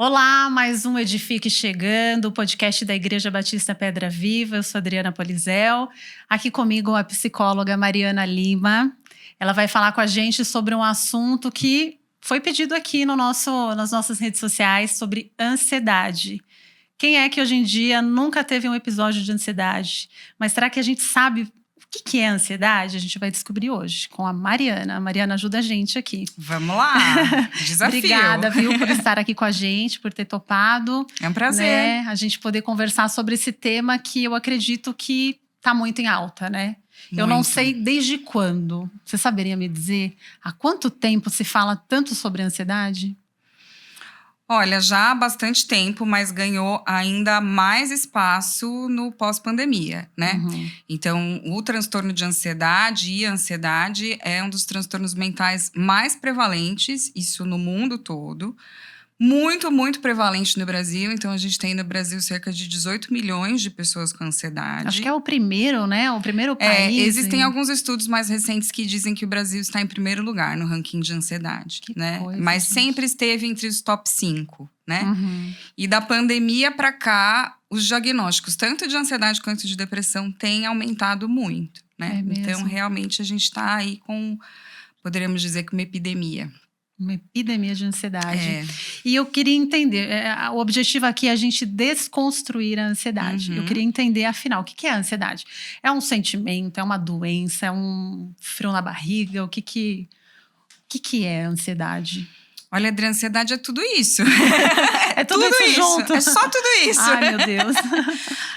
Olá, mais um Edifique chegando, o podcast da Igreja Batista Pedra Viva. Eu sou Adriana Polizel. Aqui comigo a psicóloga Mariana Lima. Ela vai falar com a gente sobre um assunto que foi pedido aqui nas nossas redes sociais, sobre ansiedade. Quem é que hoje em dia nunca teve um episódio de ansiedade? Mas será que a gente sabe o que é ansiedade? A gente vai descobrir hoje com a Mariana. A Mariana ajuda a gente aqui. Vamos lá, desafio. Obrigada, viu, por estar aqui com a gente, por ter topado. É um prazer. Né, a gente poder conversar sobre esse tema que eu acredito que está muito em alta, né? Eu não sei desde quando. Você saberia me dizer há quanto tempo se fala tanto sobre ansiedade? Olha, já há bastante tempo, mas ganhou ainda mais espaço no pós-pandemia, né? Uhum. Então, o transtorno de ansiedade e a ansiedade é um dos transtornos mentais mais prevalentes, isso no mundo todo. Muito, muito prevalente no Brasil. Então, a gente tem no Brasil cerca de 18 milhões de pessoas com ansiedade. Acho que é o primeiro, né? O primeiro país. Existem alguns estudos mais recentes que dizem que o Brasil está em primeiro lugar no ranking de ansiedade, né? Coisa, mas gente. sempre esteve entre os top 5, né? Uhum. E da pandemia para cá, os diagnósticos, tanto de ansiedade quanto de depressão, têm aumentado muito, né? É mesmo? Então, realmente, a gente está aí com, poderíamos dizer, com uma epidemia. Uma epidemia de ansiedade. É. E eu queria entender, o objetivo aqui é a gente desconstruir a ansiedade. Uhum. Eu queria entender, afinal, o que é a ansiedade? É um sentimento, é uma doença, é um frio na barriga? O que é a ansiedade? Olha, Adri, a ansiedade é tudo isso. É tudo isso junto? É só tudo isso. Ai, meu Deus.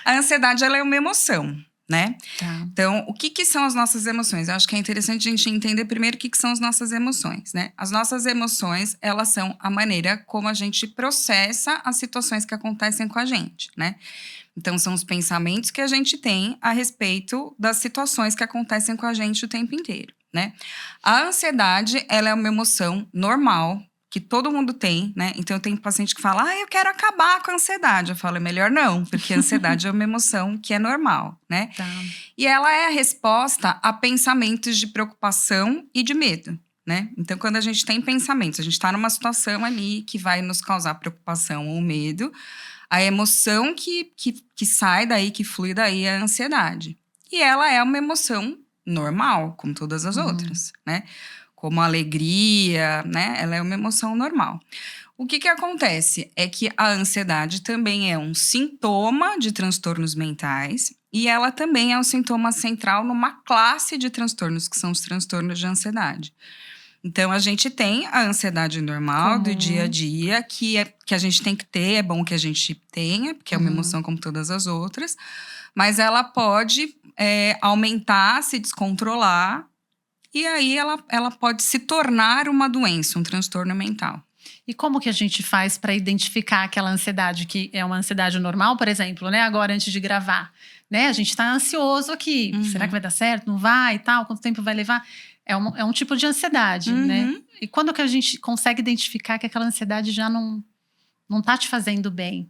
A ansiedade, ela é uma emoção, né? Tá. Então, o que são as nossas emoções? Eu acho que é interessante a gente entender primeiro o que são as nossas emoções, né? As nossas emoções, elas são a maneira como a gente processa as situações que acontecem com a gente, né? Então, são os pensamentos que a gente tem a respeito das situações que acontecem com a gente o tempo inteiro, né? A ansiedade, ela é uma emoção normal, que todo mundo tem, né? Então, eu tenho paciente que fala, eu quero acabar com a ansiedade. Eu falo, é melhor não, porque a ansiedade é uma emoção que é normal, né? Tá. E ela é a resposta a pensamentos de preocupação e de medo, né? Então, quando a gente tem pensamentos, a gente está numa situação ali que vai nos causar preocupação ou medo, a emoção que sai daí, que flui daí é a ansiedade. E ela é uma emoção normal, como todas as outras, né? Como a alegria, né? Ela é uma emoção normal. O que acontece é que a ansiedade também é um sintoma de transtornos mentais e ela também é um sintoma central numa classe de transtornos, que são os transtornos de ansiedade. Então, a gente tem a ansiedade normal do dia a dia, que a gente tem que ter, é bom que a gente tenha, porque é uma emoção como todas as outras, mas ela pode aumentar, se descontrolar, e aí ela pode se tornar uma doença, um transtorno mental. E como que a gente faz para identificar aquela ansiedade que é uma ansiedade normal, por exemplo, né? Agora, antes de gravar, né? A gente está ansioso aqui. Será que vai dar certo? Não vai e tal? Quanto tempo vai levar? É um tipo de ansiedade, né? E quando que a gente consegue identificar que aquela ansiedade já não tá te fazendo bem?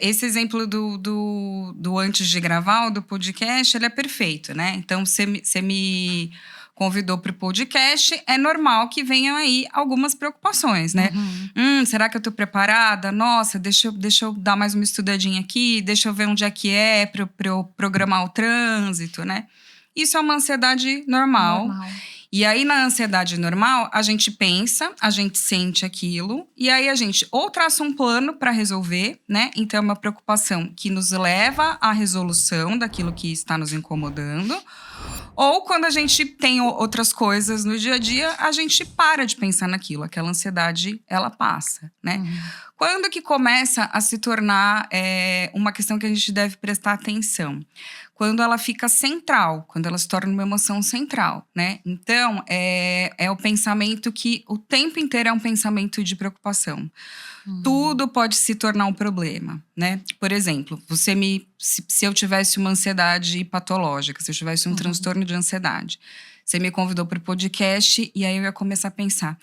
Esse exemplo do antes de gravar, do podcast, ele é perfeito, né? Então, você me convidou para o podcast, é normal que venham aí algumas preocupações, né? Será que eu tô preparada? Nossa, deixa eu dar mais uma estudadinha aqui, deixa eu ver onde é que é para eu programar o trânsito, né? Isso é uma ansiedade normal. E aí, na ansiedade normal, a gente pensa, a gente sente aquilo, e aí a gente ou traça um plano para resolver, né? Então, é uma preocupação que nos leva à resolução daquilo que está nos incomodando. Ou quando a gente tem outras coisas no dia a dia, a gente para de pensar naquilo. Aquela ansiedade, ela passa, né? Quando que começa a se tornar uma questão que a gente deve prestar atenção? Quando ela fica central, quando ela se torna uma emoção central, né? Então, é o pensamento que o tempo inteiro é um pensamento de preocupação. Tudo pode se tornar um problema, né? Por exemplo, se eu tivesse uma ansiedade patológica, se eu tivesse um transtorno de ansiedade, Você me convidou para o podcast e aí eu ia começar a pensar.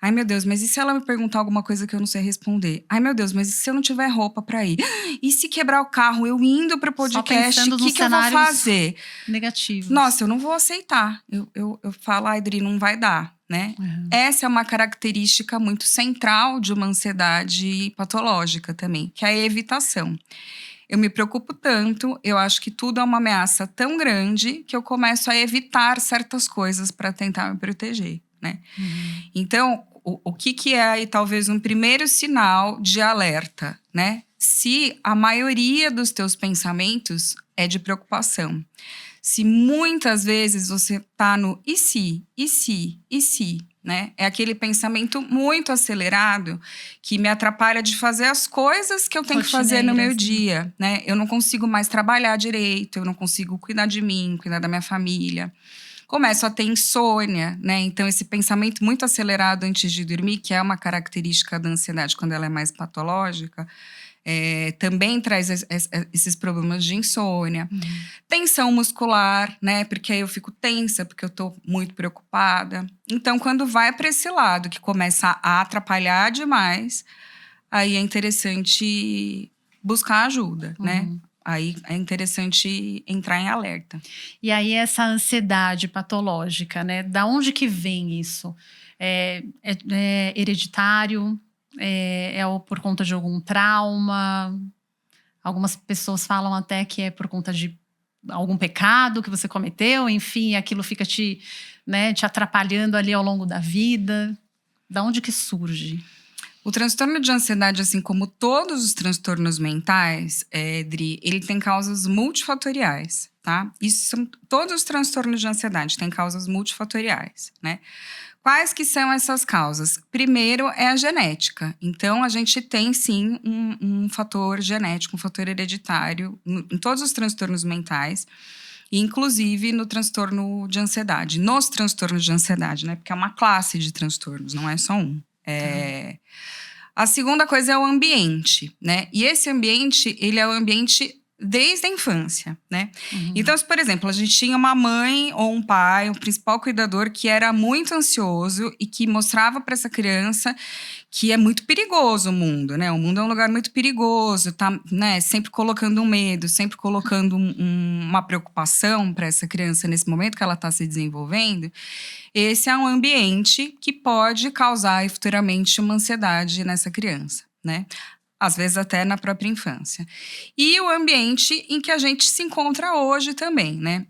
Ai, meu Deus, mas e se ela me perguntar alguma coisa que eu não sei responder? Ai, meu Deus, mas e se eu não tiver roupa para ir? E se quebrar o carro, eu indo para o podcast, o que eu vou fazer? Negativos. Nossa, eu não vou aceitar. Eu falo, ai, Adri, não vai dar, né? Uhum. Essa é uma característica muito central de uma ansiedade patológica também, que é a evitação. Eu me preocupo tanto, eu acho que tudo é uma ameaça tão grande que eu começo a evitar certas coisas para tentar me proteger, né? Uhum. Então, o que é aí talvez um primeiro sinal de alerta, né? Se a maioria dos teus pensamentos é de preocupação. Se muitas vezes você tá no e se, né? É aquele pensamento muito acelerado que me atrapalha de fazer as coisas que eu tenho que fazer no meu dia, né? Eu não consigo mais trabalhar direito, eu não consigo cuidar de mim, cuidar da minha família. Começo a ter insônia, né? Então, esse pensamento muito acelerado antes de dormir, que é uma característica da ansiedade quando ela é mais patológica, também traz esses problemas de insônia. Uhum. Tensão muscular, né? Porque aí eu fico tensa, porque eu tô muito preocupada. Então, quando vai para esse lado, que começa a atrapalhar demais, aí é interessante buscar ajuda, né? Aí é interessante entrar em alerta. E aí essa ansiedade patológica, né? Da onde que vem isso? É hereditário? É por conta de algum trauma? Algumas pessoas falam até que é por conta de algum pecado que você cometeu, enfim, aquilo fica te atrapalhando ali ao longo da vida. Da onde que surge? O transtorno de ansiedade, assim como todos os transtornos mentais, Dri, ele tem causas multifatoriais, tá? Isso são todos os transtornos de ansiedade têm causas multifatoriais, né? Quais que são essas causas? Primeiro é a genética. Então, a gente tem, sim, um fator genético, um fator hereditário em todos os transtornos mentais, inclusive no transtorno de ansiedade. Nos transtornos de ansiedade, né? Porque é uma classe de transtornos, não é só um. A segunda coisa é o ambiente, né? E esse ambiente, ele é o ambiente desde a infância, né? Uhum. Então, se, por exemplo, a gente tinha uma mãe ou um pai, um principal cuidador que era muito ansioso e que mostrava para essa criança que é muito perigoso o mundo, né? O mundo é um lugar muito perigoso, tá, né? Sempre colocando um medo, sempre colocando uma preocupação para essa criança nesse momento que ela está se desenvolvendo. Esse é um ambiente que pode causar futuramente uma ansiedade nessa criança, né? Às vezes até na própria infância. E o ambiente em que a gente se encontra hoje também, né?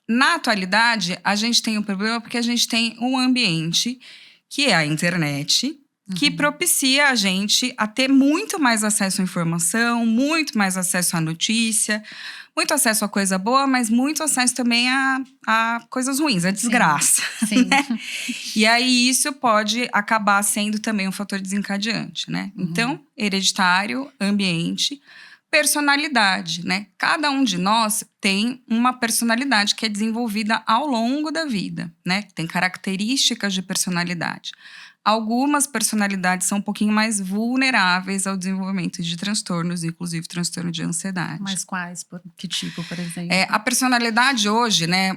Na atualidade, a gente tem um problema porque a gente tem um ambiente que é a internet, que propicia a gente a ter muito mais acesso à informação, muito mais acesso à notícia, muito acesso a coisa boa, mas muito acesso também a coisas ruins, a desgraça. Sim. Né? E aí isso pode acabar sendo também um fator desencadeante, né? Então, hereditário, ambiente, personalidade, né? Cada um de nós tem uma personalidade que é desenvolvida ao longo da vida, né? Tem características de personalidade. Algumas personalidades são um pouquinho mais vulneráveis ao desenvolvimento de transtornos, inclusive transtorno de ansiedade. Mas quais? Que tipo, por exemplo? A personalidade hoje, né?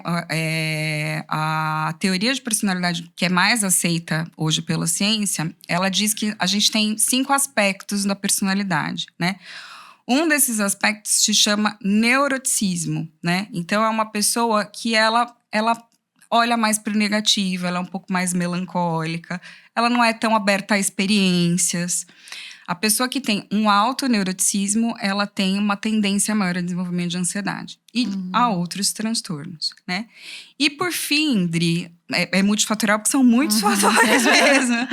A teoria de personalidade que é mais aceita hoje pela ciência, ela diz que a gente tem 5 aspectos da personalidade, né? Um desses aspectos se chama neuroticismo, né? Então, é uma pessoa que ela olha mais para o negativo, ela é um pouco mais melancólica, ela não é tão aberta a experiências. A pessoa que tem um alto neuroticismo, ela tem uma tendência maior ao desenvolvimento de ansiedade e a outros transtornos, né? E por fim, Dri, é multifatorial porque são muitos fatores mesmo.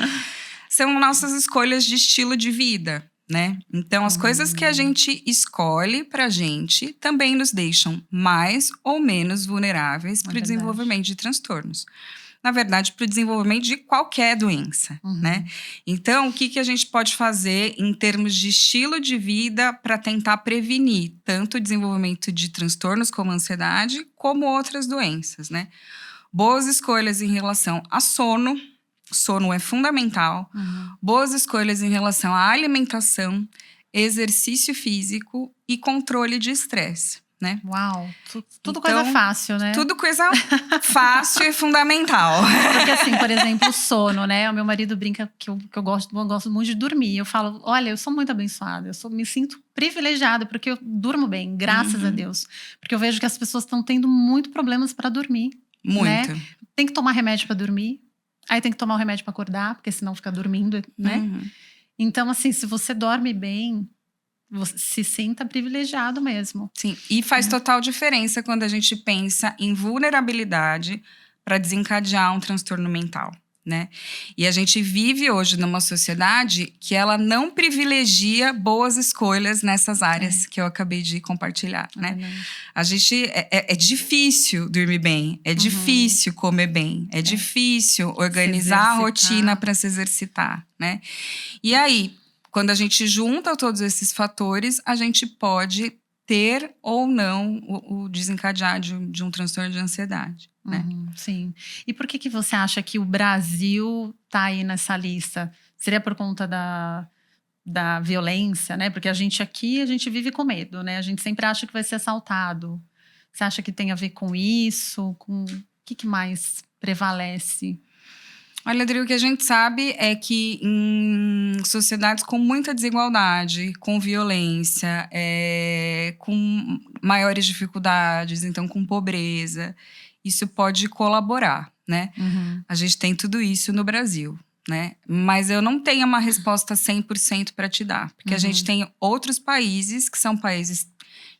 São nossas escolhas de estilo de vida, né? Então, as coisas que a gente escolhe pra gente também nos deixam mais ou menos vulneráveis para o desenvolvimento de transtornos. Na verdade, para o desenvolvimento de qualquer doença, né? Então, o que a gente pode fazer em termos de estilo de vida para tentar prevenir tanto o desenvolvimento de transtornos como a ansiedade, como outras doenças, né? Boas escolhas em relação a sono. Sono é fundamental. Boas escolhas em relação à alimentação, exercício físico e controle de estresse, né? Uau, tudo Então, coisa fácil, né? Tudo coisa fácil e fundamental. Porque assim, por exemplo, o sono, né? O meu marido brinca que eu gosto muito de dormir. Eu falo, olha, eu sou muito abençoada, me sinto privilegiada porque eu durmo bem, graças a Deus. Porque eu vejo que as pessoas estão tendo muito problemas para dormir, Muito. né? Tem que tomar remédio para dormir, aí tem que tomar o remédio para acordar, porque senão fica dormindo, né? Então, assim, se você dorme bem, você se sinta privilegiado mesmo. Sim, e faz total diferença quando a gente pensa em vulnerabilidade para desencadear um transtorno mental, né? E a gente vive hoje numa sociedade que ela não privilegia boas escolhas nessas áreas que eu acabei de compartilhar, né? A gente é difícil dormir bem, é difícil comer bem, é difícil organizar a rotina para se exercitar, né? E aí, quando a gente junta todos esses fatores, a gente pode ter ou não o desencadear de um transtorno de ansiedade, né? Sim. E por que você acha que o Brasil está aí nessa lista? Seria por conta da violência, né? Porque a gente vive com medo, né? A gente sempre acha que vai ser assaltado. Você acha que tem a ver com isso? Com o que mais prevalece? Olha, Adri, o que a gente sabe é que em sociedades com muita desigualdade, com violência, com maiores dificuldades, então com pobreza, isso pode colaborar, né? A gente tem tudo isso no Brasil, né? Mas eu não tenho uma resposta 100% para te dar, porque a gente tem outros países que são países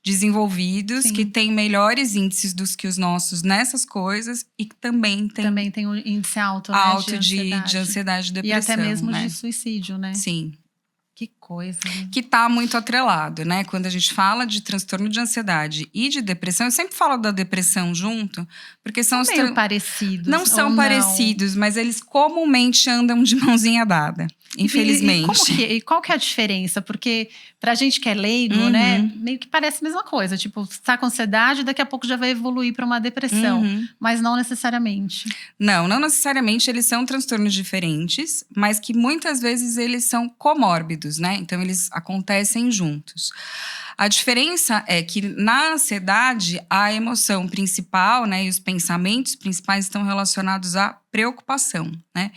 desenvolvidos, que têm melhores índices do que os nossos nessas coisas e que também tem um índice alto, né, de ansiedade e depressão. E até mesmo né? de suicídio, né? Sim. Que coisa. Né? Que tá muito atrelado, né? Quando a gente fala de transtorno de ansiedade e de depressão, eu sempre falo da depressão junto, porque são meio parecidos. Não são parecidos, mas eles comumente andam de mãozinha dada. Infelizmente. E qual que é a diferença? Porque pra gente que é leigo, né, meio que parece a mesma coisa. Tipo, você tá com ansiedade, daqui a pouco já vai evoluir para uma depressão. Mas não necessariamente. Não necessariamente. Eles são transtornos diferentes, mas que muitas vezes eles são comórbidos, né? Então, eles acontecem juntos. A diferença é que na ansiedade, a emoção principal, né, e os pensamentos principais estão relacionados à preocupação, né?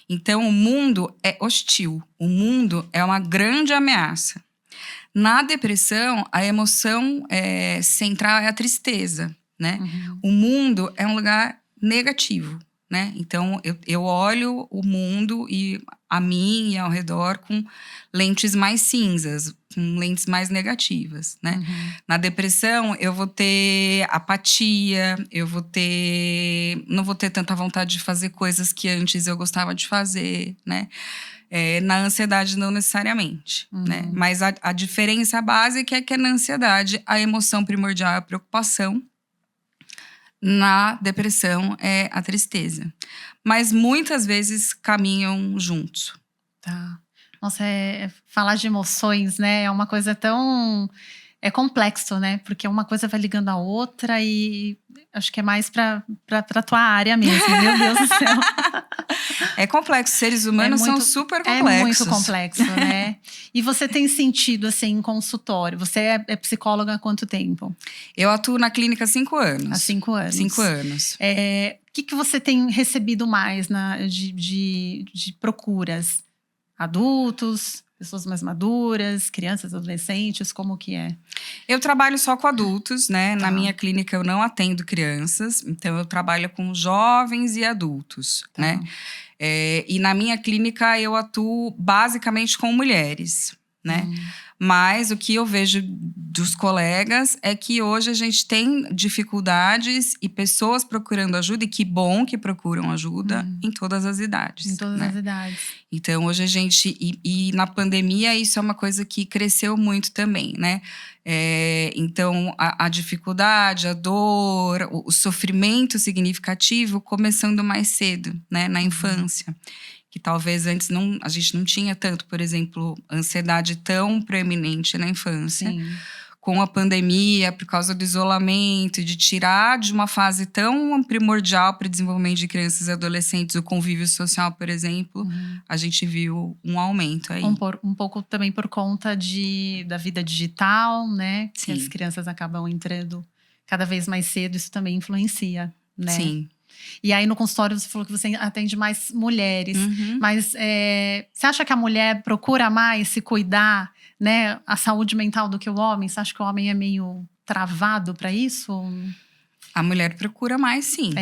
Então, o mundo é hostil, o mundo é uma grande ameaça. Na depressão, a emoção central é a tristeza, né? O mundo é um lugar negativo, né? Então, eu olho o mundo e a mim e ao redor com lentes mais cinzas, com lentes mais negativas, né? Na depressão, eu vou ter apatia, não vou ter tanta vontade de fazer coisas que antes eu gostava de fazer, né? Na ansiedade, não necessariamente, né? Mas a diferença básica é que na ansiedade, a emoção primordial é a preocupação. Na depressão é a tristeza. Mas muitas vezes caminham juntos. Tá. Nossa, falar de emoções, né? É uma coisa tão... É complexo, né? Porque uma coisa vai ligando a outra e acho que é mais pra tua área mesmo. Meu Deus do céu. É complexo. Seres humanos são super complexos. É muito complexo, né? E você tem sentido, assim, em consultório? Você é psicóloga há quanto tempo? Eu atuo na clínica há 5 anos. Há 5 anos. 5 anos. O que você tem recebido mais de procuras? Adultos, pessoas mais maduras, crianças, adolescentes, como que é? Eu trabalho só com adultos, né? Na minha clínica eu não atendo crianças, então eu trabalho com jovens e adultos, né? E na minha clínica eu atuo basicamente com mulheres, né? Mas o que eu vejo dos colegas é que hoje a gente tem dificuldades e pessoas procurando ajuda, e que bom que procuram ajuda em todas as idades. Em todas as idades. Então, hoje a gente... E na pandemia, isso é uma coisa que cresceu muito também, né? Então, a dificuldade, a dor, o sofrimento significativo começando mais cedo, né? Na infância. Que talvez antes a gente não tinha tanto, por exemplo, ansiedade tão proeminente na infância. com a pandemia, por causa do isolamento, de tirar de uma fase tão primordial para o desenvolvimento de crianças e adolescentes, o convívio social, por exemplo, a gente viu um aumento aí. Um pouco também por conta da vida digital, né? Que Sim. as crianças acabam entrando cada vez mais cedo, isso também influencia, né? Sim. E aí no consultório você falou que você atende mais mulheres, mas você acha que a mulher procura mais se cuidar, né, a saúde mental do que o homem? Você acha que o homem é meio travado para isso? A mulher procura mais, sim.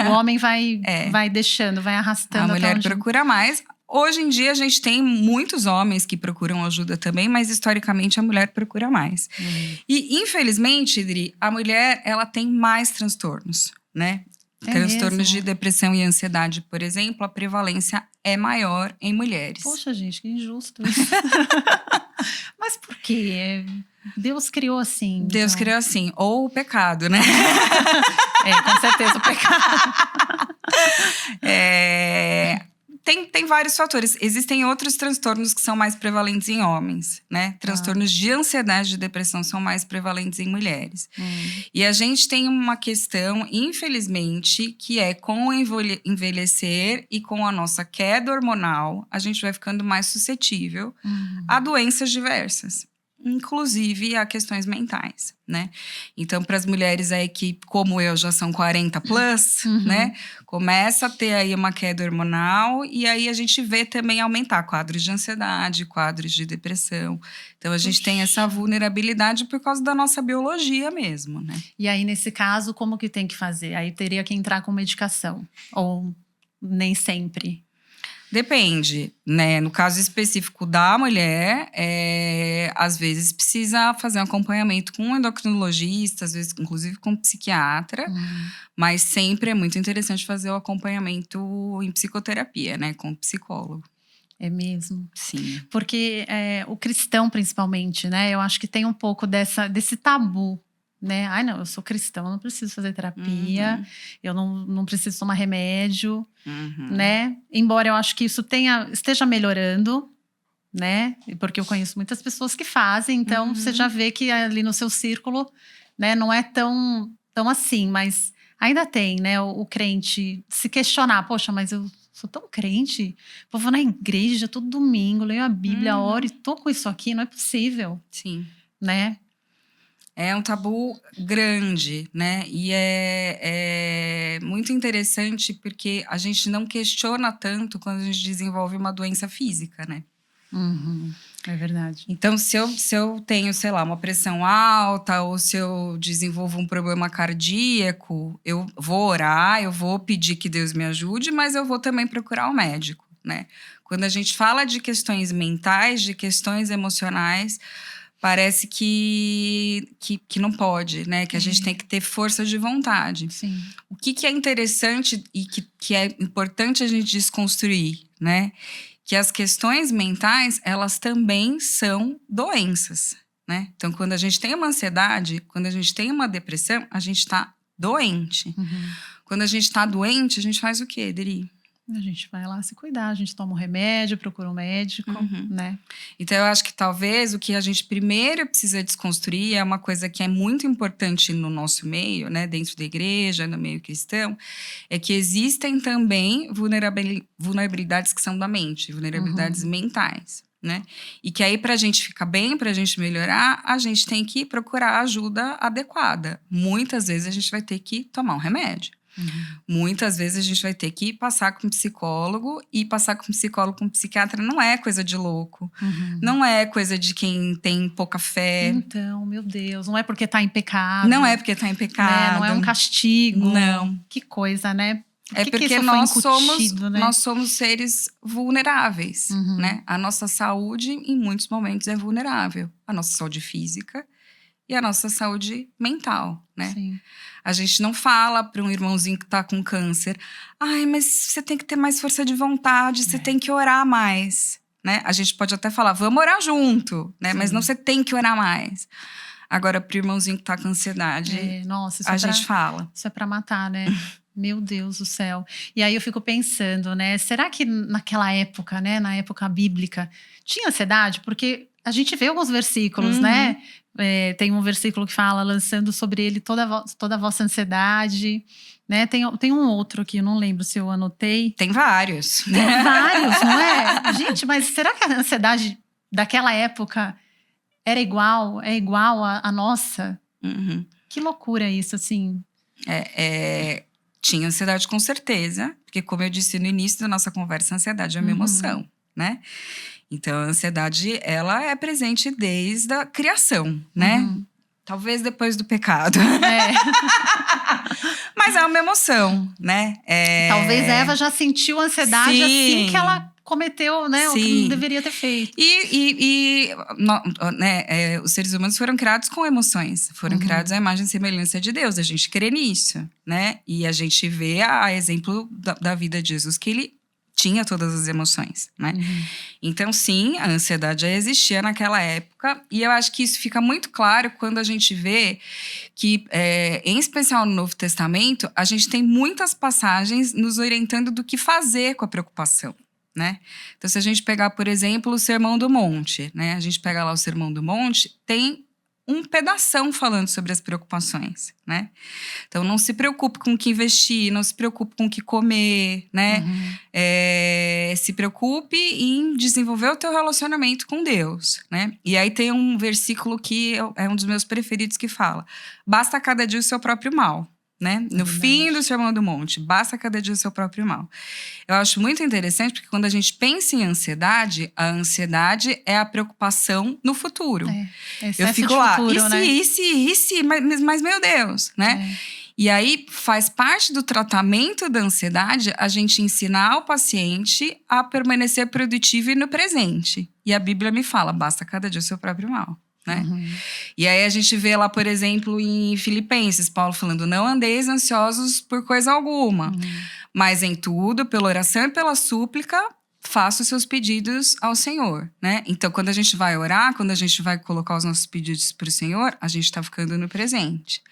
O homem vai deixando, vai arrastando. A mulher procura mais. Hoje em dia a gente tem muitos homens que procuram ajuda também, mas historicamente a mulher procura mais. E infelizmente, Idri, a mulher ela tem mais transtornos, né? Transtornos de depressão e ansiedade, por exemplo, a prevalência é maior em mulheres. Poxa, gente, que injusto isso. Mas por quê? Deus criou assim. Deus criou assim. Ou o pecado, né? Com certeza, o pecado. Tem vários fatores. Existem outros transtornos que são mais prevalentes em homens, né? Transtornos de ansiedade e de depressão são mais prevalentes em mulheres. E a gente tem uma questão, infelizmente, que é com o envelhecer e com a nossa queda hormonal, a gente vai ficando mais suscetível a doenças diversas. Inclusive a questões mentais, né? Então, para as mulheres aí que, como eu, já são 40 plus, né? Começa a ter aí uma queda hormonal e aí a gente vê também aumentar quadros de ansiedade, quadros de depressão. Então, a gente tem essa vulnerabilidade por causa da nossa biologia mesmo, né? E aí, nesse caso, como que tem que fazer? Aí teria que entrar com medicação? Ou nem sempre? Depende, né? No caso específico da mulher, às vezes precisa fazer um acompanhamento com um endocrinologista, às vezes inclusive com um psiquiatra, mas sempre é muito interessante fazer o acompanhamento em psicoterapia, né? Com um psicólogo. É mesmo? Sim. Porque o cristão, principalmente, né? Eu acho que tem um pouco desse tabu, né? Ai, não, eu sou cristão, eu não preciso fazer terapia, eu não preciso tomar remédio, né? Embora eu acho que isso esteja melhorando, né? Porque eu conheço muitas pessoas que fazem, então você já vê que ali no seu círculo, né, não é tão assim, mas ainda tem, né, o crente se questionar, poxa, mas eu sou tão crente, vou na igreja todo domingo, leio a Bíblia, oro e tô com isso aqui, não é possível. Sim. Né? É um tabu grande, né? E é muito interessante porque a gente não questiona tanto quando a gente desenvolve uma doença física, né? É verdade. Então, se eu tenho, sei lá, uma pressão alta ou se eu desenvolvo um problema cardíaco, eu vou orar, eu vou pedir que Deus me ajude, mas eu vou também procurar um médico, né? Quando a gente fala de questões mentais, de questões emocionais, parece que não pode, né? Que a gente tem que ter força de vontade. Sim. O que é interessante e que é importante a gente desconstruir, né? Que as questões mentais, elas também são doenças, né? Então, quando a gente tem uma ansiedade, quando a gente tem uma depressão, a gente está doente. Quando a gente está doente, a gente faz o quê, Deri? A gente vai lá se cuidar, a gente toma um remédio, procura um médico, né? Então, eu acho que talvez o que a gente primeiro precisa desconstruir é uma coisa que é muito importante no nosso meio, né? Dentro da igreja, no meio cristão, é que existem também vulnerabilidades que são da mente, vulnerabilidades mentais, né? E que aí, pra gente ficar bem, pra gente melhorar, a gente tem que procurar ajuda adequada. Muitas vezes a gente vai ter que tomar um remédio. Muitas vezes a gente vai ter que passar com um psicólogo, e passar com um psicólogo, com um psiquiatra não é coisa de louco. Não é coisa de quem tem pouca fé. Então, meu Deus, não é porque tá em pecado. Não é porque tá em pecado. Né? Não é um castigo. Não. Que coisa, né? É porque nós somos seres vulneráveis, né? A nossa saúde, em muitos momentos, é vulnerável. A nossa saúde física e a nossa saúde mental, né? Sim. A gente não fala para um irmãozinho que tá com câncer, ai, mas você tem que ter mais força de vontade, você tem que orar mais, né? A gente pode até falar, vamos orar junto, né? Mas não, você tem que orar mais. Agora, pro irmãozinho que tá com ansiedade, nossa, gente fala. Isso é pra matar, né? Meu Deus do céu. E aí eu fico pensando, né? Será que naquela época, né? Na época bíblica, tinha ansiedade? Porque a gente vê alguns versículos, né? Tem um versículo que fala, lançando sobre ele toda a vossa ansiedade, né? Tem um outro aqui, eu não lembro se eu anotei. Tem vários. Tem vários, não é? Gente, mas será que a ansiedade daquela época é igual à nossa? Que loucura isso, assim. Tinha ansiedade com certeza, porque como eu disse no início da nossa conversa, a ansiedade é uma emoção, né? Então, a ansiedade, ela é presente desde a criação, né? Talvez depois do pecado. Mas é uma emoção, né? Talvez Eva já sentiu ansiedade assim que ela cometeu, né? O que não deveria ter feito. Os seres humanos foram criados com emoções. Foram criados à imagem e semelhança de Deus. A gente crê nisso, né? E a gente vê a exemplo da vida de Jesus, que ele tinha todas as emoções, né? Então, sim, a ansiedade já existia naquela época. E eu acho que isso fica muito claro quando a gente vê que, em especial no Novo Testamento, a gente tem muitas passagens nos orientando do que fazer com a preocupação, né? Então, se a gente pegar, por exemplo, o Sermão do Monte, né? A gente pega lá o Sermão do Monte, tem um pedação falando sobre as preocupações, né? Então, não se preocupe com o que investir, não se preocupe com o que comer, né? Se preocupe em desenvolver o teu relacionamento com Deus, né? E aí tem um versículo que é um dos meus preferidos que fala: basta cada dia o seu próprio mal. Né? No fim do Sermão do Monte, basta cada dia o seu próprio mal. Eu acho muito interessante porque quando a gente pensa em ansiedade, a ansiedade é a preocupação no futuro. Eu fico lá, futuro, e se, mas meu Deus, né? E aí faz parte do tratamento da ansiedade a gente ensinar o paciente a permanecer produtivo e no presente. E a Bíblia me fala, basta cada dia o seu próprio mal. Né? E aí a gente vê lá, por exemplo, em Filipenses, Paulo falando: não andeis ansiosos por coisa alguma, mas em tudo, pela oração e pela súplica, faça os seus pedidos ao Senhor, né? Então, quando a gente vai orar, quando a gente vai colocar os nossos pedidos para o Senhor, a gente está ficando no presente.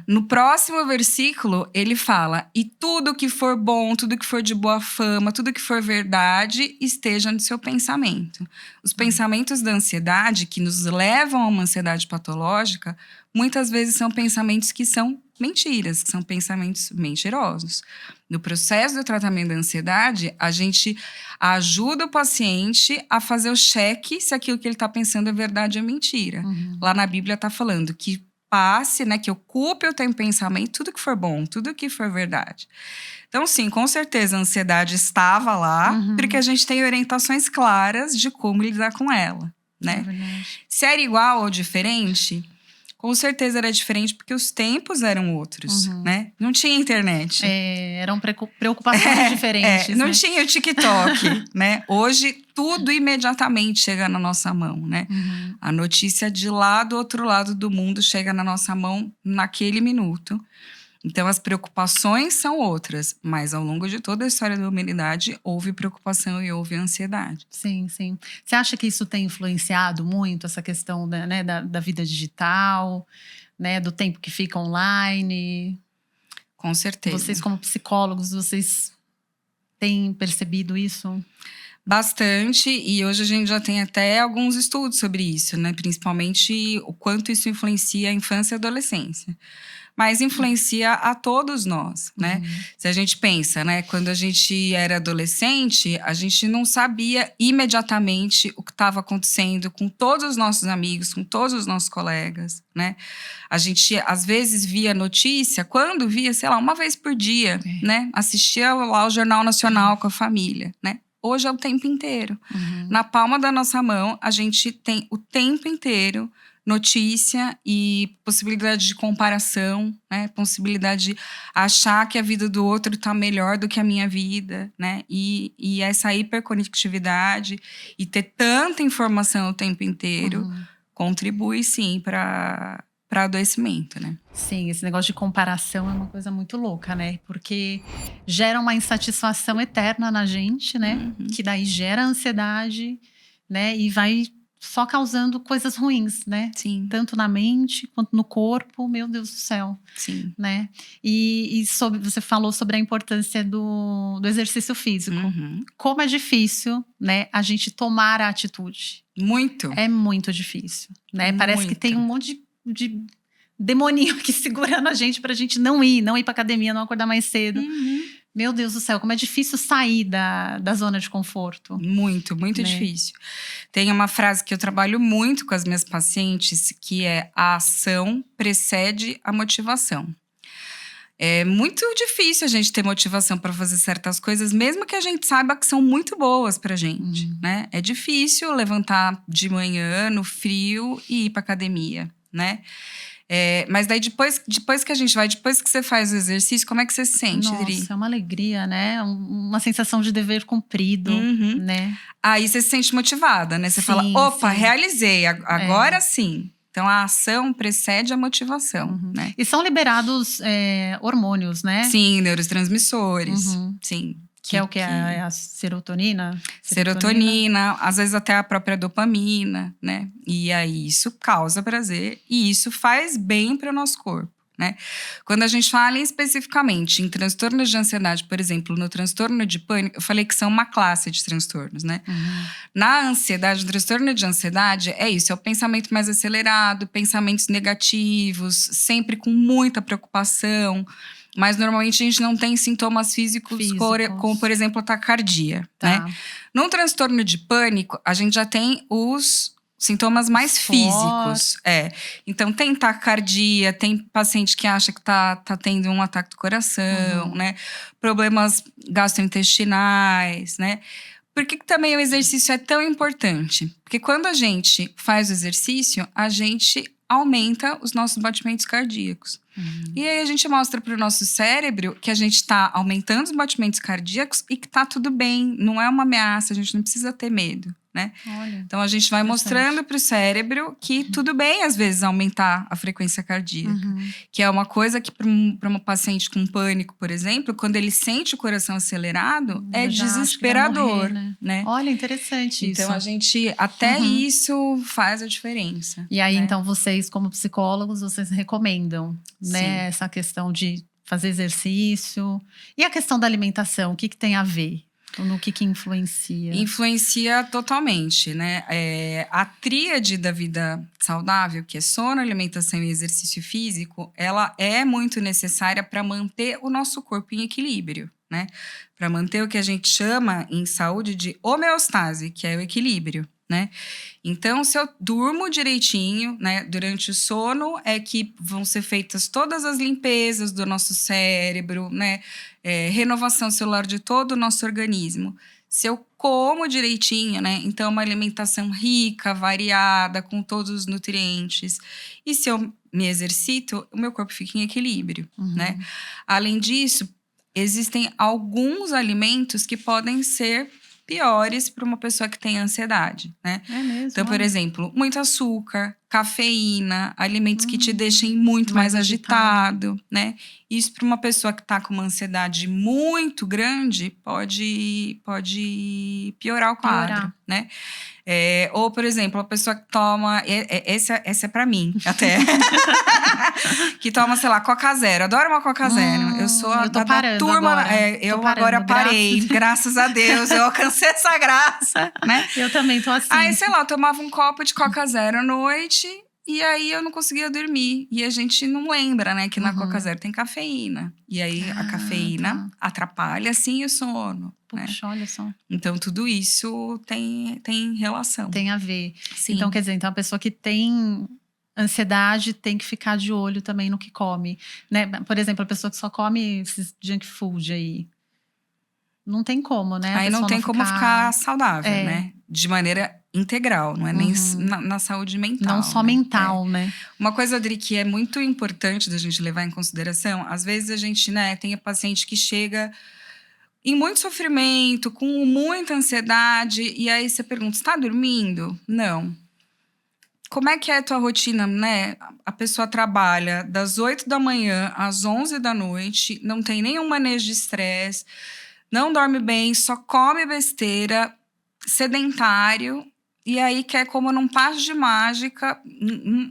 No próximo versículo, ele fala: e tudo que for bom, tudo que for de boa fama, tudo que for verdade, esteja no seu pensamento. Os pensamentos da ansiedade, que nos levam a uma ansiedade patológica, muitas vezes são pensamentos que são mentiras, que são pensamentos mentirosos. No processo do tratamento da ansiedade, a gente ajuda o paciente a fazer o cheque se aquilo que ele está pensando é verdade ou mentira. Lá na Bíblia está falando que passe, né, que ocupe o teu pensamento tudo que for bom, tudo que for verdade. Então, sim, com certeza a ansiedade estava lá, porque a gente tem orientações claras de como lidar com ela, né? Se era igual ou diferente, com certeza era diferente porque os tempos eram outros, né? Não tinha internet. Eram preocupações diferentes, não né? tinha o TikTok, né? Hoje, tudo imediatamente chega na nossa mão, né? A notícia de lá do outro lado do mundo chega na nossa mão naquele minuto. Então, as preocupações são outras, mas ao longo de toda a história da humanidade, houve preocupação e houve ansiedade. Sim, sim. Você acha que isso tem influenciado muito essa questão da vida digital, né, do tempo que fica online? Com certeza. Vocês, como psicólogos, vocês têm percebido isso? Bastante, e hoje a gente já tem até alguns estudos sobre isso, né? Principalmente o quanto isso influencia a infância e a adolescência. Mas influencia a todos nós, né? Se a gente pensa, né? Quando a gente era adolescente, a gente não sabia imediatamente o que estava acontecendo com todos os nossos amigos, com todos os nossos colegas, né? A gente, às vezes, via notícia, quando via, sei lá, uma vez por dia, né? Assistia lá o Jornal Nacional com a família, né? Hoje é o tempo inteiro. Na palma da nossa mão, a gente tem o tempo inteiro notícia e possibilidade de comparação, né? Possibilidade de achar que a vida do outro está melhor do que a minha vida, né? E essa hiperconectividade e ter tanta informação o tempo inteiro contribui, sim, para adoecimento, né? Sim, esse negócio de comparação é uma coisa muito louca, né? Porque gera uma insatisfação eterna na gente, né? Que daí gera ansiedade, né? E vai só causando coisas ruins, né? Sim, Tanto na mente quanto no corpo, meu Deus do céu, sim. né? E você falou sobre a importância do exercício físico. Uhum. Como é difícil, né, a gente tomar a atitude. Muito. É muito difícil, né? Parece que Muito. tem um monte de demoninho aqui segurando a gente pra gente não ir pra academia, não acordar mais cedo. Uhum. Meu Deus do céu, como é difícil sair da zona de conforto. Muito, muito Né? difícil. Tem uma frase que eu trabalho muito com as minhas pacientes, que é: a ação precede a motivação. É muito difícil a gente ter motivação para fazer certas coisas, mesmo que a gente saiba que são muito boas pra gente, né? É difícil levantar de manhã no frio e ir pra academia, né? Mas daí depois que a gente vai, depois que você faz o exercício, como é que você se sente, Dri? Nossa, é uma alegria, né? Uma sensação de dever cumprido, Uhum. né? Aí você se sente motivada, né? Você Sim, fala: opa, sim. realizei, agora sim. Então a ação precede a motivação, né? E são liberados hormônios, né? Sim, neurotransmissores. Sim. Que é o que? É a serotonina? Serotonina, às vezes até a própria dopamina, né? E aí isso causa prazer e isso faz bem para o nosso corpo, né? Quando a gente fala especificamente em transtornos de ansiedade, por exemplo, no transtorno de pânico, eu falei que são uma classe de transtornos, né? Na ansiedade, o transtorno de ansiedade é isso, é o pensamento mais acelerado, pensamentos negativos, sempre com muita preocupação. Mas normalmente a gente não tem sintomas físicos. Como, por exemplo, a taquicardia, né? Num transtorno de pânico, a gente já tem os sintomas mais físicos. Então, tem taquicardia, tem paciente que acha que tá tendo um ataque do coração, né? Problemas gastrointestinais, né? Por que também o exercício é tão importante? Porque quando a gente faz o exercício, a gente aumenta os nossos batimentos cardíacos. E aí a gente mostra para o nosso cérebro que a gente está aumentando os batimentos cardíacos e que tá tudo bem, não é uma ameaça, a gente não precisa ter medo, né? Olha, então a gente vai mostrando para o cérebro que tudo bem, às vezes, aumentar a frequência cardíaca. Que é uma coisa que para uma paciente com pânico, por exemplo, quando ele sente o coração acelerado, é desesperador, morrer, né? Olha, interessante isso. Então a gente, até isso faz a diferença. E aí, né? então, vocês, como psicólogos, vocês recomendam, né, Sim. essa questão de fazer exercício. E a questão da alimentação, o que tem a ver? No que influencia? Influencia totalmente, né? A tríade da vida saudável, que é sono, alimentação e exercício físico, ela é muito necessária para manter o nosso corpo em equilíbrio, né? Para manter o que a gente chama em saúde de homeostase, que é o equilíbrio, né? Então, se eu durmo direitinho, né, durante o sono, é que vão ser feitas todas as limpezas do nosso cérebro, né? Renovação celular de todo o nosso organismo. Se eu como direitinho, né? Então, uma alimentação rica, variada, com todos os nutrientes. E se eu me exercito, o meu corpo fica em equilíbrio, né? Além disso, existem alguns alimentos que podem ser piores para uma pessoa que tem ansiedade, né? É mesmo? Então, por exemplo, muito açúcar, cafeína, alimentos que te deixem muito mais agitado, né? Isso para uma pessoa que está com uma ansiedade muito grande pode piorar o quadro, né? Ou, por exemplo, a pessoa que toma... Essa é pra mim, até. Que toma, sei lá, Coca Zero. Adoro uma Coca Zero. Eu sou da turma... Eu agora parei. Graças a Deus. Eu alcancei essa graça, né? Eu também tô assim. Aí, sei lá, eu tomava um copo de Coca Zero à noite... E aí, eu não conseguia dormir. E a gente não lembra, né? Que na Coca Zero tem cafeína. E aí, a cafeína atrapalha, sim, o sono. Puxa, olha só. Então, tudo isso tem relação. Tem a ver. Sim. Então, quer dizer, a pessoa que tem ansiedade tem que ficar de olho também no que come, né? Por exemplo, a pessoa que só come esses junk food aí. Não tem como, né? Aí não tem como ficar saudável, né? De maneira integral, não é nem na saúde mental. Não só mental, né? Uma coisa, Adri, que é muito importante da gente levar em consideração, às vezes a gente, né, tem a paciente que chega em muito sofrimento, com muita ansiedade, e aí você pergunta, está dormindo? Não. Como é que é a tua rotina, né? A pessoa trabalha das 8 da manhã às 11 da noite, não tem nenhum manejo de estresse, não dorme bem, só come besteira, sedentário, e aí quer, como num passe de mágica,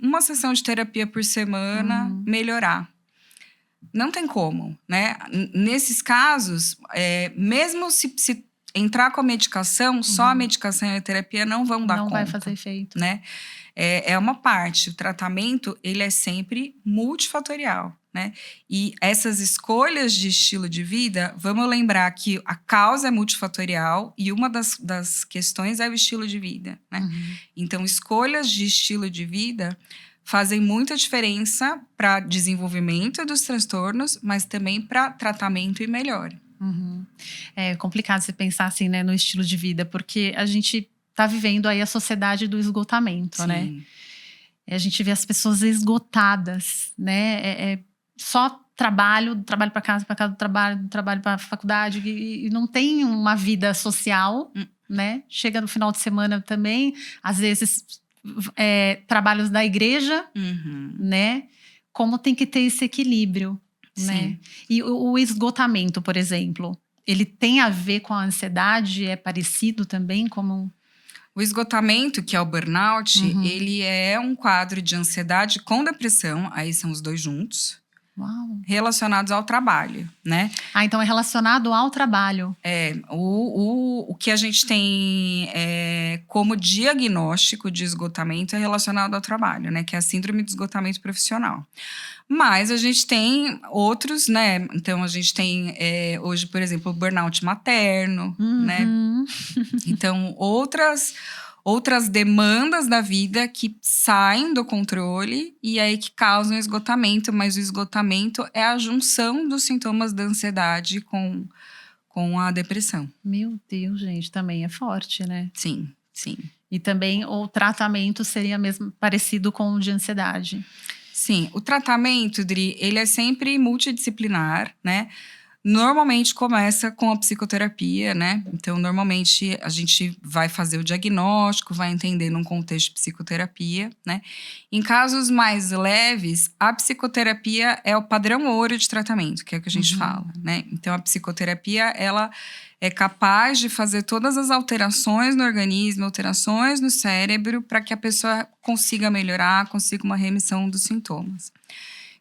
uma sessão de terapia por semana, melhorar. Não tem como, né? Nesses casos, mesmo se entrar com a medicação, só a medicação e a terapia não vão dar conta. Não vai fazer efeito. Né? É uma parte. O tratamento, ele é sempre multifatorial, né? E essas escolhas de estilo de vida, vamos lembrar que a causa é multifatorial e uma das questões é o estilo de vida, né? Então, escolhas de estilo de vida fazem muita diferença para desenvolvimento dos transtornos, mas também para tratamento e melhora. É complicado você pensar assim, né, no estilo de vida, porque a gente tá vivendo aí a sociedade do esgotamento, Sim. né? A gente vê as pessoas esgotadas, né? Só trabalho para casa do trabalho para faculdade, e não tem uma vida social, né? Chega no final de semana também, às vezes trabalhos da igreja, né? Como tem que ter esse equilíbrio, né? E o esgotamento, por exemplo, ele tem a ver com a ansiedade? É parecido também como... O esgotamento, que é o burnout, ele é um quadro de ansiedade com depressão, aí são os dois juntos, relacionados ao trabalho, né? Então é relacionado ao trabalho. O que a gente tem como diagnóstico de esgotamento é relacionado ao trabalho, né? Que é a síndrome de esgotamento profissional. Mas a gente tem outros, né? Então, a gente tem hoje, por exemplo, o burnout materno, né? Então, outras demandas da vida que saem do controle e aí que causam esgotamento. Mas o esgotamento é a junção dos sintomas da ansiedade com a depressão. Meu Deus, gente, também é forte, né? Sim, sim. E também o tratamento seria mesmo parecido com o de ansiedade. Sim, o tratamento, Dri, ele é sempre multidisciplinar, né? Normalmente começa com a psicoterapia, né? Então, normalmente a gente vai fazer o diagnóstico, vai entender num contexto de psicoterapia, né? Em casos mais leves, a psicoterapia é o padrão ouro de tratamento, que é o que a gente fala, né? Então, a psicoterapia, ela é capaz de fazer todas as alterações no organismo, alterações no cérebro, para que a pessoa consiga melhorar, consiga uma remissão dos sintomas.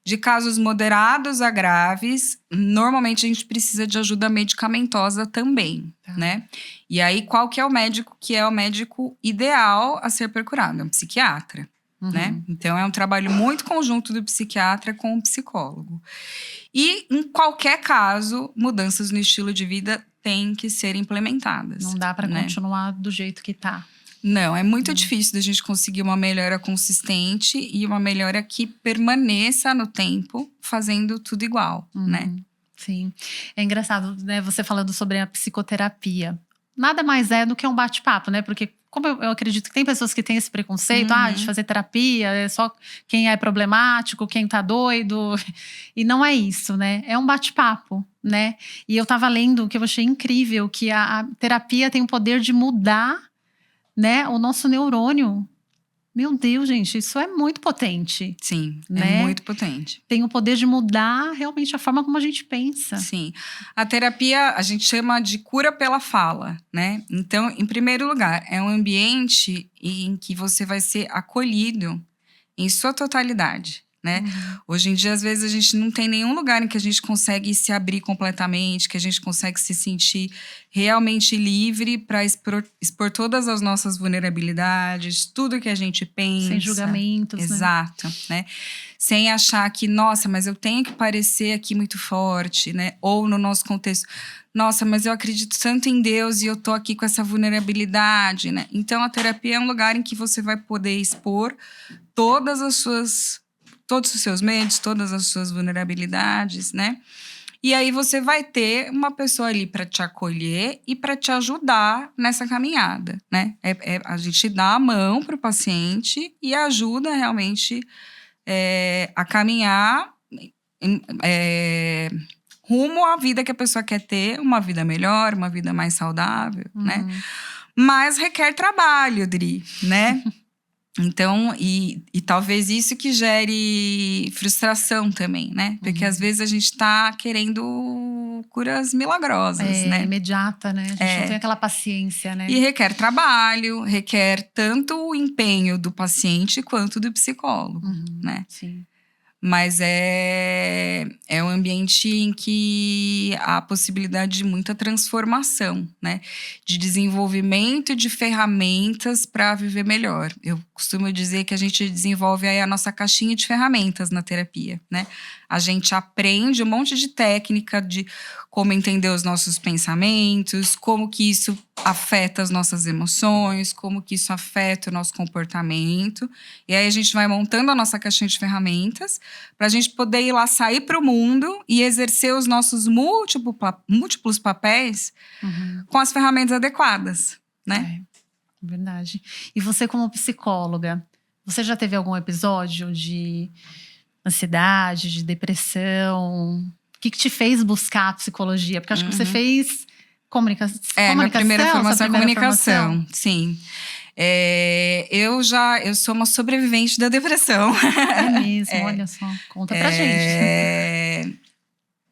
De casos moderados a graves, normalmente a gente precisa de ajuda medicamentosa também, né? E aí, qual que é o médico que é o médico ideal a ser procurado? É um psiquiatra, né? Então, é um trabalho muito conjunto do psiquiatra com o psicólogo. E, em qualquer caso, mudanças no estilo de vida têm que ser implementadas. Não dá para continuar do jeito que tá. Não, é muito difícil da gente conseguir uma melhora consistente e uma melhora que permaneça no tempo, fazendo tudo igual, né? Sim. É engraçado, né, você falando sobre a psicoterapia. Nada mais é do que um bate-papo, né? Porque como eu acredito que tem pessoas que têm esse preconceito, de fazer terapia, é só quem é problemático, quem tá doido. E não é isso, né? É um bate-papo, né? E eu tava lendo, que eu achei incrível, que a terapia tem o poder de mudar, né, o nosso neurônio. Meu Deus, gente, isso é muito potente. Sim, né? É muito potente. Tem o poder de mudar realmente a forma como a gente pensa. Sim. A terapia a gente chama de cura pela fala, né? Então, em primeiro lugar, é um ambiente em que você vai ser acolhido em sua totalidade, né? Hoje em dia, às vezes, a gente não tem nenhum lugar em que a gente consegue se abrir completamente, que a gente consegue se sentir realmente livre para expor todas as nossas vulnerabilidades, tudo que a gente pensa. Sem julgamentos, Exato, né? Sem achar que, nossa, mas eu tenho que parecer aqui muito forte, né? Ou no nosso contexto, nossa, mas eu acredito tanto em Deus e eu tô aqui com essa vulnerabilidade, né? Então, a terapia é um lugar em que você vai poder expor todos os seus medos, todas as suas vulnerabilidades, né? E aí você vai ter uma pessoa ali para te acolher e para te ajudar nessa caminhada, né? A gente dá a mão para o paciente e ajuda realmente a caminhar rumo à vida que a pessoa quer ter, uma vida melhor, uma vida mais saudável, né? Mas requer trabalho, Dri, né? Então, e talvez isso que gere frustração também, né? Porque às vezes a gente tá querendo curas milagrosas, né? Imediata, né? A gente não tem aquela paciência, né? E requer trabalho, requer tanto o empenho do paciente quanto do psicólogo, né? Sim. Mas é um ambiente em que há a possibilidade de muita transformação, né? De desenvolvimento de ferramentas para viver melhor. Eu costumo dizer que a gente desenvolve aí a nossa caixinha de ferramentas na terapia, né? A gente aprende um monte de técnica de como entender os nossos pensamentos, como que isso afeta as nossas emoções, como que isso afeta o nosso comportamento. E aí a gente vai montando a nossa caixinha de ferramentas para a gente poder ir lá, sair para o mundo e exercer os nossos múltiplos papéis com as ferramentas adequadas, né? Verdade. E você como psicóloga, você já teve algum episódio de ansiedade, de depressão? O que te fez buscar a psicologia? Porque acho que você fez comunicação. Minha primeira formação é comunicação, sim. Eu sou uma sobrevivente da depressão. É mesmo, olha só. Conta pra gente.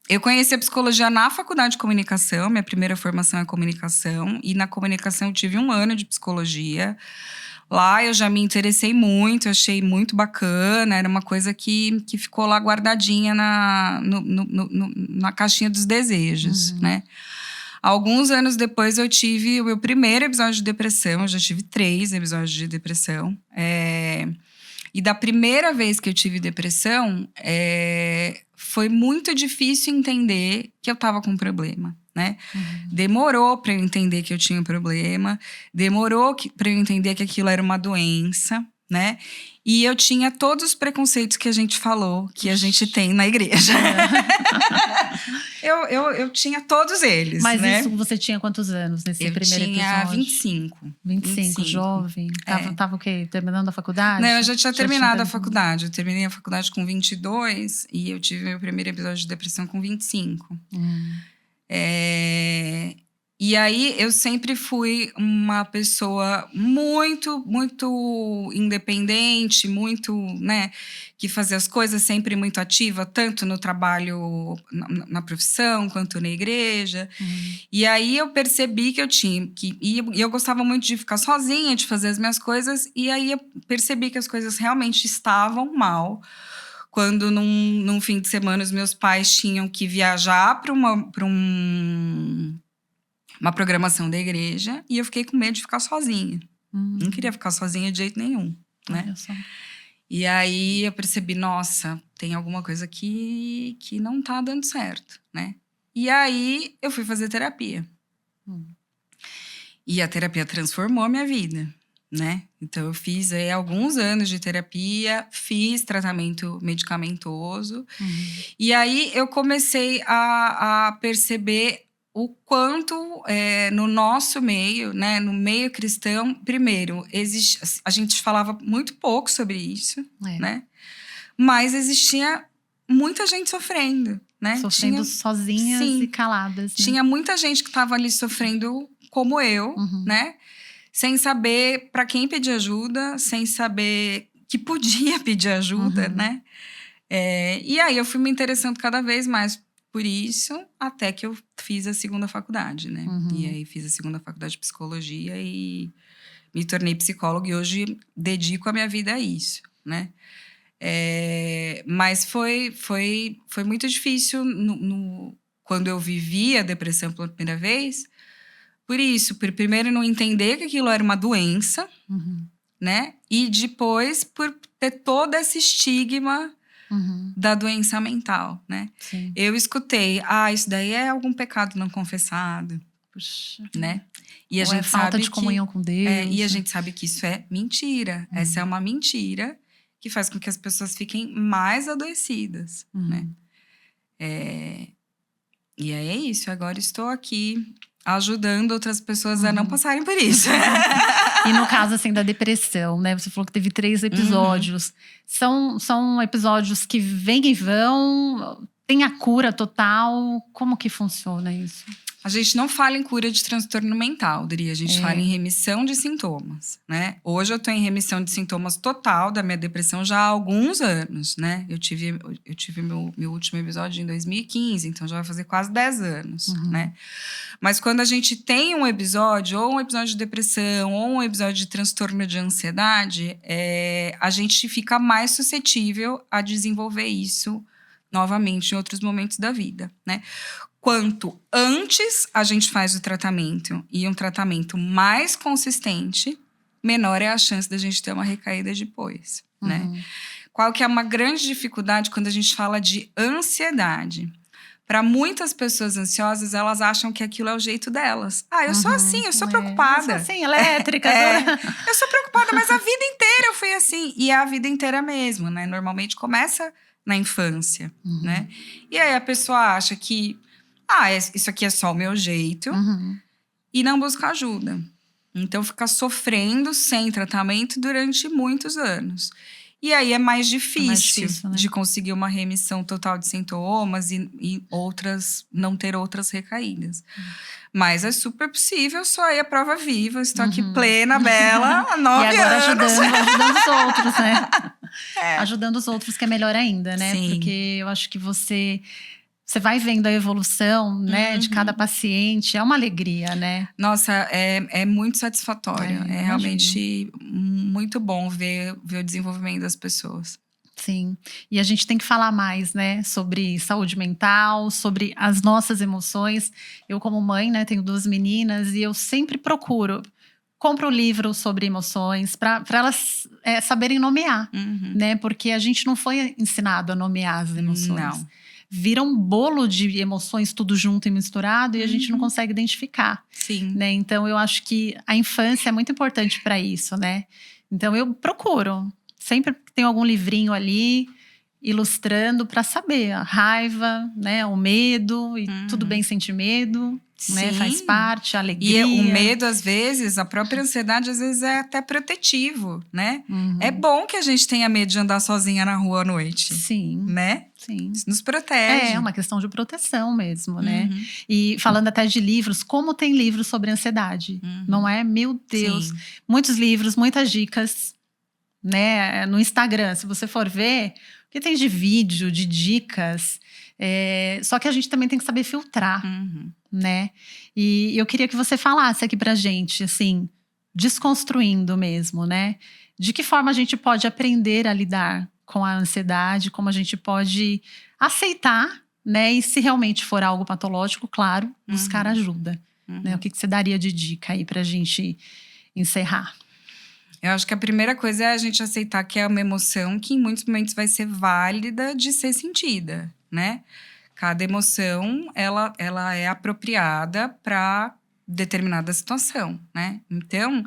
Eu conheci a psicologia na faculdade de comunicação, minha primeira formação é comunicação. E na comunicação eu tive 1 ano de psicologia. Lá eu já me interessei muito, achei muito bacana. Era uma coisa que ficou lá guardadinha na caixinha dos desejos, né? Alguns anos depois eu tive o meu primeiro episódio de depressão. Eu já tive 3 episódios de depressão. E da primeira vez que eu tive depressão, foi muito difícil entender que eu estava com um problema, né? Demorou para eu entender que eu tinha um problema. Demorou para eu entender que aquilo era uma doença, né? E eu tinha todos os preconceitos que a gente falou, que a gente tem na igreja. Eu tinha todos eles, Mas né? isso você tinha quantos anos nesse primeiro episódio? Eu tinha 25. 25, jovem. Tava o quê? Terminando a faculdade? Não, eu já tinha terminado a faculdade. Eu terminei a faculdade com 22 e eu tive meu primeiro episódio de depressão com 25. E aí, eu sempre fui uma pessoa muito, muito independente, muito, né, que fazia as coisas sempre muito ativa, tanto no trabalho, na profissão, quanto na igreja. E aí, eu percebi que eu tinha e eu gostava muito de ficar sozinha, de fazer as minhas coisas, e aí eu percebi que as coisas realmente estavam mal. Quando num fim de semana os meus pais tinham que viajar para uma programação da igreja, e eu fiquei com medo de ficar sozinha. Não queria ficar sozinha de jeito nenhum, né? E aí eu percebi, nossa, tem alguma coisa que não tá dando certo, né? E aí eu fui fazer terapia. E a terapia transformou a minha vida, né? Então eu fiz aí alguns anos de terapia, fiz tratamento medicamentoso. E aí eu comecei a perceber o quanto no nosso meio, né, no meio cristão, primeiro, a gente falava muito pouco sobre isso, né? Mas existia muita gente sofrendo, né? Sofrendo sozinhas e caladas. Né? Tinha muita gente que estava ali sofrendo como eu, né? Sem saber para quem pedir ajuda, sem saber que podia pedir ajuda, né? E aí eu fui me interessando cada vez mais por isso, até que eu fiz a segunda faculdade, né? E aí fiz a segunda faculdade de psicologia e me tornei psicóloga e hoje dedico a minha vida a isso, né? Mas foi muito difícil quando eu vivi a depressão pela primeira vez. Por isso, primeiro não entender que aquilo era uma doença, né? E depois por ter todo esse estigma da doença mental, né? Sim. Eu escutei, isso daí é algum pecado não confessado, né? E a gente falta sabe de comunhão com Deus. E a gente sabe que isso é mentira. Essa é uma mentira que faz com que as pessoas fiquem mais adoecidas, né? E aí é isso. Agora estou aqui ajudando outras pessoas a não passarem por isso. E no caso, assim, da depressão, né? Você falou que teve 3 episódios. São episódios que vêm e vão? Tem a cura total? Como que funciona isso? A gente não fala em cura de transtorno mental, Dri. A gente fala em remissão de sintomas, né? Hoje eu tô em remissão de sintomas total da minha depressão já há alguns anos, né? Eu tive meu último episódio em 2015, então já vai fazer quase 10 anos, né? Mas quando a gente tem um episódio, ou um episódio de depressão, ou um episódio de transtorno de ansiedade, a gente fica mais suscetível a desenvolver isso novamente em outros momentos da vida, né? Quanto antes a gente faz o tratamento e um tratamento mais consistente, menor é a chance da gente ter uma recaída depois, né? Qual que é uma grande dificuldade quando a gente fala de ansiedade? Para muitas pessoas ansiosas, elas acham que aquilo é o jeito delas. Ah, eu sou assim, eu sou preocupada. Eu sou assim, elétrica. Eu sou preocupada, mas a vida inteira eu fui assim. E é a vida inteira mesmo, né? Normalmente começa na infância, né? E aí a pessoa acha que isso aqui é só o meu jeito e não busca ajuda. Então fica sofrendo sem tratamento durante muitos anos. E aí é mais difícil né? de conseguir uma remissão total de sintomas e não ter outras recaídas. Mas é super possível, sou aí a prova viva. Estou aqui plena, bela, há 9 anos. E agora ajudando os outros, né? Ajudando os outros, que é melhor ainda, né? Sim. Porque eu acho que você vai vendo a evolução, né, de cada paciente. É uma alegria, né? Nossa, é muito satisfatório. É realmente muito bom ver o desenvolvimento das pessoas. Sim. E a gente tem que falar mais, né, sobre saúde mental, sobre as nossas emoções. Eu, como mãe, né, tenho 2 meninas e eu sempre compro livro sobre emoções para elas saberem nomear, né? Porque a gente não foi ensinado a nomear as emoções. Não. Vira um bolo de emoções tudo junto e misturado e a gente não consegue identificar. Sim. Né? Então, eu acho que a infância é muito importante para isso, né? Então, eu procuro. Sempre tem algum livrinho ali ilustrando para saber a raiva, né? O medo, e tudo bem sentir medo, né? Faz parte, a alegria. E o medo, às vezes, a própria ansiedade, às vezes, é até protetivo, né? É bom que a gente tenha medo de andar sozinha na rua à noite. Sim. Né? Sim. Isso nos protege. É uma questão de proteção mesmo, né? E falando até de livros, como tem livros sobre ansiedade, não é? Meu Deus. Sim. Muitos livros, muitas dicas, né? No Instagram, se você for ver, o que tem de vídeo, de dicas. Só que a gente também tem que saber filtrar, né? E eu queria que você falasse aqui pra gente, assim, desconstruindo mesmo, né? De que forma a gente pode aprender a lidar com a ansiedade, como a gente pode aceitar, né? E se realmente for algo patológico, claro, buscar ajuda. Né? O que você daria de dica aí pra gente encerrar? Eu acho que a primeira coisa é a gente aceitar que é uma emoção que em muitos momentos vai ser válida de ser sentida, né? Cada emoção, ela é apropriada para determinada situação, né? Então,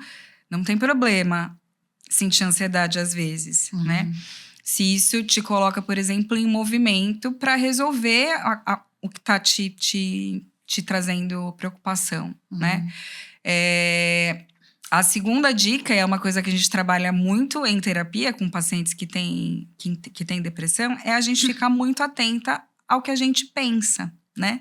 não tem problema sentir ansiedade às vezes, né? Se isso te coloca, por exemplo, em movimento para resolver o que está te trazendo preocupação, né? A segunda dica é uma coisa que a gente trabalha muito em terapia com pacientes que têm depressão, é a gente ficar muito atenta ao que a gente pensa, né?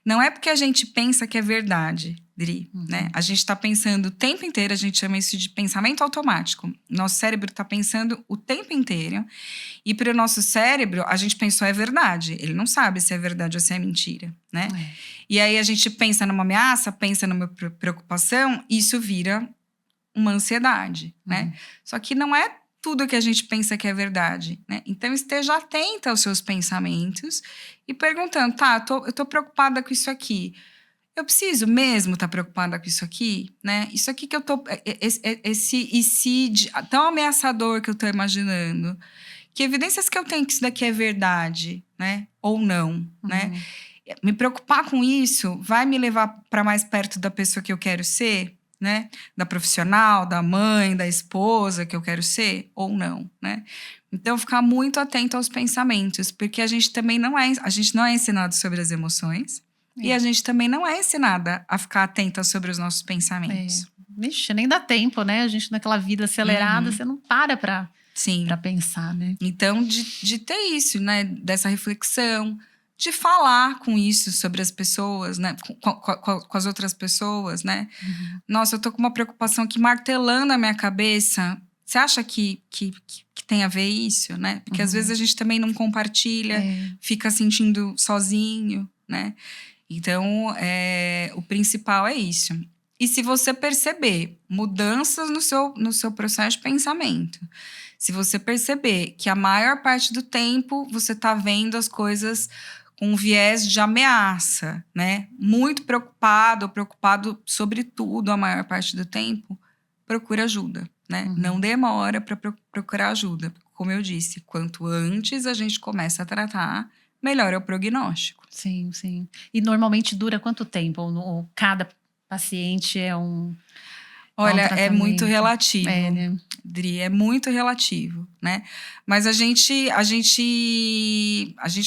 Não é porque a gente pensa que é verdade, Dri, né? A gente está pensando o tempo inteiro, a gente chama isso de pensamento automático. Nosso cérebro está pensando o tempo inteiro e para o nosso cérebro, a gente pensou é verdade. Ele não sabe se é verdade ou se é mentira, né? E aí a gente pensa numa ameaça, pensa numa preocupação, isso vira uma ansiedade, né? Só que não é tudo que a gente pensa que é verdade, né? Então, esteja atenta aos seus pensamentos e perguntando, eu tô preocupada com isso aqui. Eu preciso mesmo estar preocupada com isso aqui, né? Isso aqui que eu tô... Esse tão ameaçador que eu tô imaginando. Que evidências que eu tenho que isso daqui é verdade, né? Ou não, né? Me preocupar com isso vai me levar para mais perto da pessoa que eu quero ser, né? Da profissional, da mãe, da esposa que eu quero ser ou não, né? Então, ficar muito atento aos pensamentos, porque a gente não é ensinado sobre as emoções e a gente também não é ensinada a ficar atenta sobre os nossos pensamentos. Vixe, nem dá tempo, né? A gente naquela vida acelerada, você não para pra pensar, né? Então, de ter isso, né? Dessa reflexão, de falar com isso sobre as pessoas, né? Com as outras pessoas, né? Nossa, eu tô com uma preocupação aqui martelando a minha cabeça. Você acha que tem a ver isso, né? Porque às vezes a gente também não compartilha, fica sentindo sozinho, né? Então, o principal é isso. E se você perceber mudanças no seu processo de pensamento, se você perceber que a maior parte do tempo você está vendo as coisas com um viés de ameaça, né? Muito preocupado sobre tudo a maior parte do tempo, procura ajuda, né? Não demora para procurar ajuda. Como eu disse, quanto antes a gente começa a tratar, melhor é o prognóstico. Sim, sim. E normalmente dura quanto tempo? Cada paciente é um... Olha, é muito relativo, né? Dri, é muito relativo, né? Mas a gente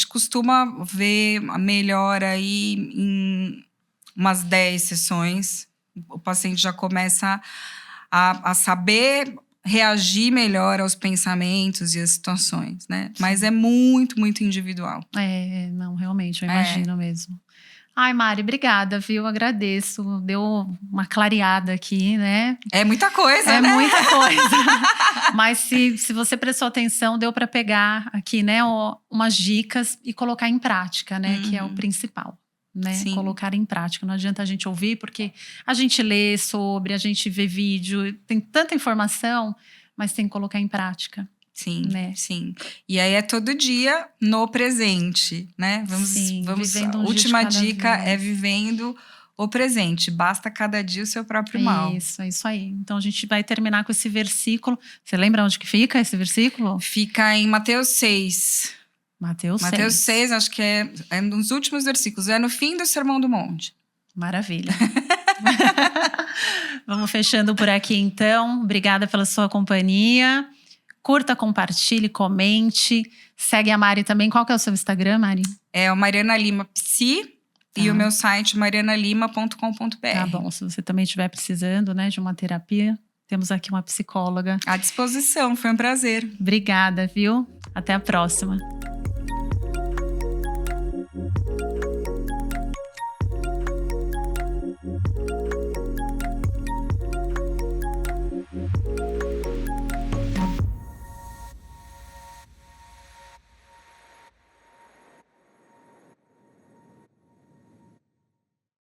costuma ver a melhora aí em umas 10 sessões. O paciente já começa a saber reagir melhor aos pensamentos e às situações, né? Mas é muito, muito individual. Não, realmente, eu imagino mesmo. Ai, Mari, obrigada, viu? Agradeço. Deu uma clareada aqui, né? É muita coisa, né? É muita coisa. Mas se você prestou atenção, deu para pegar aqui, né, umas dicas e colocar em prática, né? Que é o principal, né? Sim. Colocar em prática. Não adianta a gente ouvir, porque a gente lê sobre, a gente vê vídeo, tem tanta informação, mas tem que colocar em prática. Sim, né? Sim. E aí é todo dia no presente, né? Vivendo a última dica é vivendo o presente. Basta cada dia o seu próprio mal. Isso, é isso aí. Então a gente vai terminar com esse versículo. Você lembra onde que fica esse versículo? Fica em Mateus 6. Mateus 6, acho que é um dos últimos versículos. É no fim do Sermão do Monte. Maravilha. Vamos fechando por aqui, então. Obrigada pela sua companhia. Curta, compartilhe, comente. Segue a Mari também. Qual que é o seu Instagram, Mari? É o Mariana Lima Psi e o meu site marianalima.com.br. Tá bom, se você também estiver precisando, né, de uma terapia, temos aqui uma psicóloga. À disposição, foi um prazer. Obrigada, viu? Até a próxima.